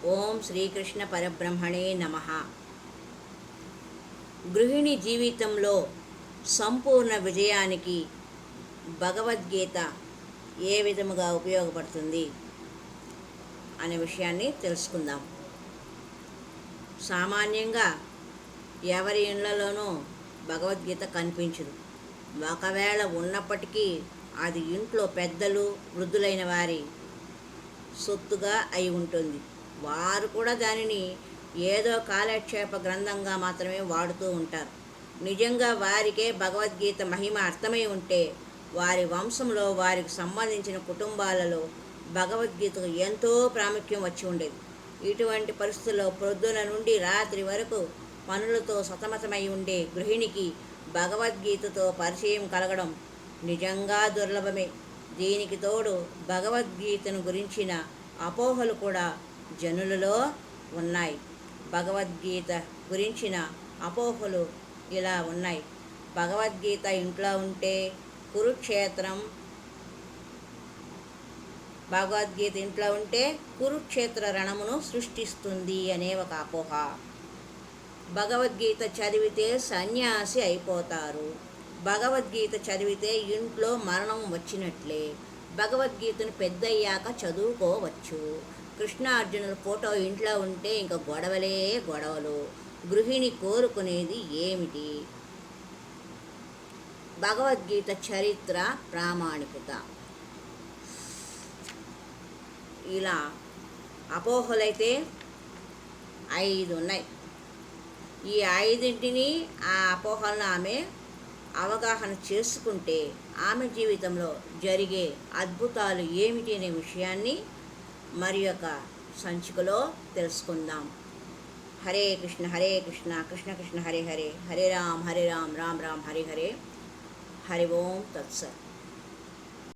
ఓం శ్రీకృష్ణ పరబ్రహ్మణే నమః. గృహిణి జీవితంలో సంపూర్ణ విజయానికి భగవద్గీత ఏ విధముగా ఉపయోగపడుతుంది అనే విషయాన్ని తెలుసుకుందాం. సామాన్యంగా ఎవరి ఇళ్లలోనూ భగవద్గీత కనిపించదు. ఒకవేళ ఉన్నప్పటికీ అది ఇంట్లో పెద్దలు, వృద్ధులైన వారి సొత్తుగా అయి ఉంటుంది. వారు కూడా దానిని ఏదో కాలక్షేప గ్రంథంగా మాత్రమే వాడుతూ ఉంటారు. నిజంగా వారికే భగవద్గీత మహిమ అర్థమై ఉంటే వారి వంశంలో వారికి సంబంధించిన కుటుంబాలలో భగవద్గీతకు ఎంతో ప్రాముఖ్యం వచ్చి ఉండేది. ఇటువంటి పరిస్థితుల్లో ప్రొద్దున నుండి రాత్రి వరకు పనులతో సతమతమై ఉండే గృహిణికి భగవద్గీతతో పరిచయం కలగడం నిజంగా దుర్లభమే. దీనికి తోడు భగవద్గీతను గురించిన అపోహలు కూడా జనులలో ఉన్నాయి. భగవద్గీత గురించిన అపోహలు ఇలా ఉన్నాయి. భగవద్గీత ఇంట్లో ఉంటే భగవద్గీత ఇంట్లో ఉంటే కురుక్షేత్ర రణమును సృష్టిస్తుంది అనే ఒక అపోహ. భగవద్గీత చదివితే సన్యాసి అయిపోతారు. భగవద్గీత చదివితే ఇంట్లో మరణం వచ్చినట్లే. భగవద్గీతను పెద్దయ్యాక చదువుకోవచ్చు. కృష్ణార్జునుల ఫోటో ఇంట్లో ఉంటే ఇంకా గొడవలే గొడవలు. గృహిణి కోరుకునేది ఏమిటి? భగవద్గీత చరిత్ర, ప్రామాణికత. ఇలా అపోహలైతే 5 ఉన్నాయి. ఈ 5ంటిని, ఆ అపోహలను ఆమె అవగాహన చేసుకుంటే ఆమె జీవితంలో జరిగే అద్భుతాలు ఏమిటి అనే విషయాన్ని మరి యొక్క సంచికలో తెలుసుకుందాం. హరే కృష్ణ హరే కృష్ణ కృష్ణ కృష్ణ హరే హరే, హరే రామ్ రామ్ రామ్ హరే హరే. హరి ఓం తత్సత్.